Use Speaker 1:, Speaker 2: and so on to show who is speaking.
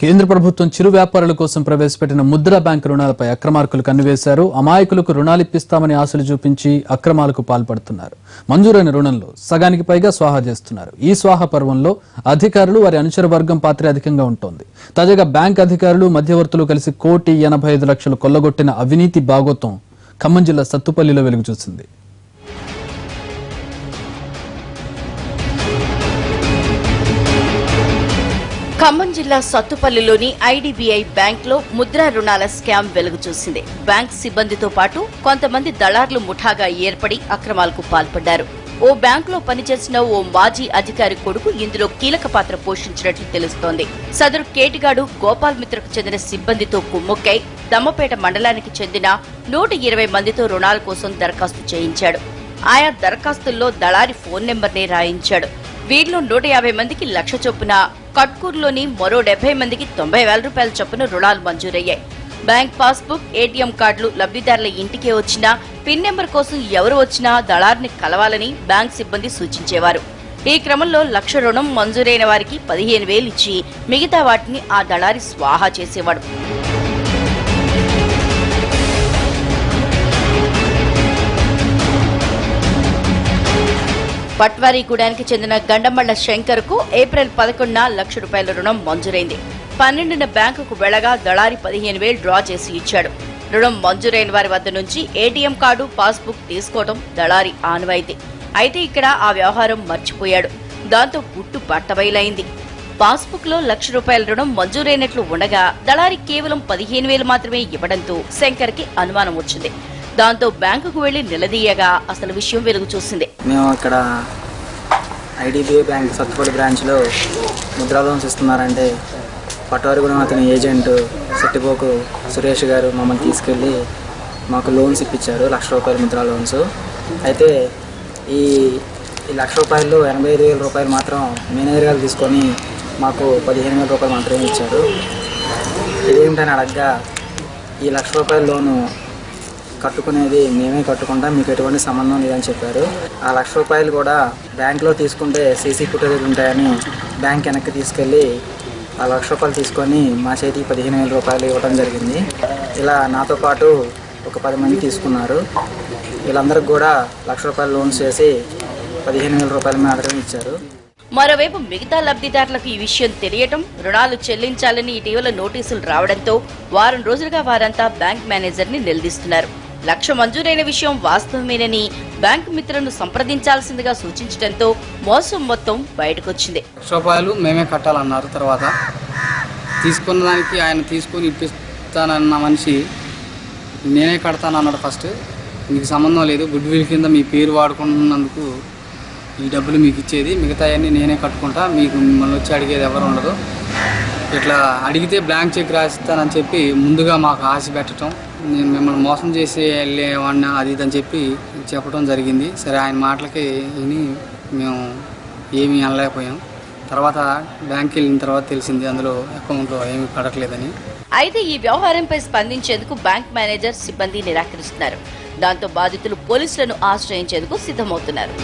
Speaker 1: కేంద్ర ప్రభుత్వం చిరు వ్యాపారుల కోసం ప్రవేశపెట్టిన ముద్రా బ్యాంకు రుణాలపై అక్రమార్కులు కన్నువేశారు. అమాయకులకు రుణాలు ఇప్పిస్తామని ఆశలు చూపించి అక్రమాలకు పాల్పడుతున్నారు. మంజూరైన రుణంలో సగానికి పైగా స్వాహా చేస్తున్నారు. ఈ స్వాహా పర్వంలో అధికారులు వారి అనుచర వర్గం పాత్ర అధికంగా ఉంటోంది. తాజాగా బ్యాంక్ అధికారులు మధ్యవర్తులు కలిసి 1,85,00,000 కొల్లగొట్టిన అవినీతి బాగోతం ఖమ్మం జిల్లా సత్తుపల్లిలో వెలుగు చూసింది.
Speaker 2: ఖమ్మం జిల్లా సత్తుపల్లిలోని ఐడిబిఐ బ్యాంక్ లో ముద్రా రుణాల స్కామ్ వెలుగు చూసింది. బ్యాంక్ సిబ్బందితో పాటు కొంతమంది దళార్లు ముఠాగా ఏర్పడి అక్రమాలకు పాల్పడ్డారు. ఓ బ్యాంకులో పనిచేసిన ఓ మాజీ అధికారి కొడుకు ఇందులో కీలక పాత్ర పోషించినట్లు తెలుస్తోంది. సదరు కేటిగాడు గోపాల్ మిత్రకు చెందిన సిబ్బందితో కుమ్ముక్కై దమ్మపేట మండలానికి చెందిన 120 మందితో రుణాల కోసం దరఖాస్తు చేయించాడు. ఆయా దరఖాస్తుల్లో దళారి ఫోన్ నెంబర్నే రాయించాడు. వీరిలో 150 మందికి 1,00,000 చొప్పున, కట్కూరులోని మరో 70 మందికి 90,000 రూపాయల చొప్పున రుణాలు మంజూరయ్యాయి. బ్యాంక్ పాస్బుక్, ఏటీఎం కార్డులు లబ్ధిదారుల ఇంటికే వచ్చినా పిన్ నెంబర్ కోసం ఎవరు వచ్చినా దళారిని కలవాలని బ్యాంక్ సిబ్బంది సూచించేవారు. ఈ క్రమంలో 1,00,000 రుణం మంజూరైన వారికి 15,000 ఇచ్చి మిగతా వాటిని ఆ దళారి స్వాహా చేసేవాడు. పట్వారీగూడానికి చెందిన గండమళ్ల శంకర్ కు ఏప్రిల్ 11న 1,00,000 రూపాయల రుణం మంజూరైంది. 12న బ్యాంకుకు వెళ్లగా దళారి 15,000 డ్రా చేసి ఇచ్చాడు. రుణం మంజూరైన వారి వద్ద నుంచి ఏటీఎం కార్డు, పాస్బుక్ తీసుకోవడం దళారి ఆనవాయితీ. అయితే ఇక్కడ ఆ వ్యవహారం మర్చిపోయాడు. దాంతో గుట్టు బట్టబయలైంది. పాస్బుక్ లో 1,00,000 రూపాయల రుణం మంజూరైనట్లు ఉండగా దళారి కేవలం 15,000 మాత్రమే ఇవ్వడంతో శంకర్ కి అనుమానం వచ్చింది. దాంతో బ్యాంకుకు వెళ్లి నిలదీయగా అసలు విషయం వెలుగు చూసింది.
Speaker 3: మేము ఇక్కడ ఐడిబిఐ బ్యాంక్ సత్తుపల్లి బ్రాంచ్లో ముద్రా లోన్స్ ఇస్తున్నారంటే పట్వారిగూడెం అతని ఏజెంట్ సెట్టిపోకు సురేష్ గారు మమ్మల్ని తీసుకెళ్ళి మాకు లోన్స్ ఇప్పించారు. 1,00,000 రూపాయల ముద్రా లోన్స్. అయితే ఈ 1,00,000 రూపాయలు 85,000 రూపాయలు మాత్రం మేనేజర్ గారు తీసుకొని మాకు 15,000 రూపాయలు మాత్రమే ఇచ్చారు. ఇదేమిటని అడగ్గా ఈ 1,00,000 రూపాయల లోను కట్టుకునేది మేమే కట్టుకుంటాం, మీకు ఎటువంటి సంబంధం లేదని చెప్పారు. ఆ 1,00,000 రూపాయలు కూడా బ్యాంకులో తీసుకుంటే సీసీ ఫుటేజ్ ఉంటాయని బ్యాంక్ వెనక్కి తీసుకెళ్ళి ఆ 1,00,000 రూపాయలు తీసుకొని మా చేతికి 15,000 రూపాయలు ఇవ్వడం జరిగింది. ఇలా నాతో పాటు ఒక 10 మంది తీసుకున్నారు. వీళ్ళందరికీ కూడా 1,00,000 రూపాయలు లోన్స్ చేసి 15,000 రూపాయలు మాత్రమే ఇచ్చారు.
Speaker 2: మరోవైపు మిగతా లబ్ధిదారులకు ఈ విషయం తెలియటం, రుణాలు చెల్లించాలని ఇటీవల నోటీసులు రావడంతో వారం రోజులుగా వారంతా బ్యాంక్ మేనేజర్ ని నిలదీస్తున్నారు. 1,00,000 మంజూరైన విషయం వాస్తవమేనని బ్యాంకు మిత్రులను సంప్రదించాల్సిందిగా సూచించడంతో మోసం మొత్తం బయటకొచ్చింది.
Speaker 4: 1,00,000 రూపాయలు మేమే కట్టాలన్నారు. తర్వాత తీసుకున్న దానికి ఆయన తీసుకుని ఇప్పిస్తానన్న మనిషి నేనే కడతానన్నాడు. ఫస్ట్ మీకు సంబంధం లేదు, గుడ్ విల్ కింద మీ పేరు వాడుకుంటున్నందుకు ఈ డబ్బులు మీకు ఇచ్చేది, మిగతాయన్నీ నేనే కట్టుకుంటా, మీకు మిమ్మల్ని వచ్చి అడిగేది ఎవరు ఉండదు, ఇట్లా అడిగితే బ్లాంక్ చెక్ రాసిస్తానని చెప్పి ముందుగా మాకు ఆశ పెట్టడం, నేను మిమ్మల్ని మోసం చేసి వెళ్ళేవాడినా అది ఇదని చెప్పి చెప్పడం జరిగింది. సరే ఆయన మాటలకి విని మేము ఏమీ అనలేకపోయాం. తర్వాత బ్యాంక్కి వెళ్ళిన తర్వాత తెలిసింది అందులో అకౌంట్లో ఏమీ పడట్లేదని.
Speaker 2: అయితే ఈ వ్యవహారంపై స్పందించేందుకు బ్యాంక్ మేనేజర్ సిబ్బంది నిరాకరిస్తున్నారు. దాంతో బాధితులు పోలీసులను ఆశ్రయించేందుకు సిద్ధమవుతున్నారు.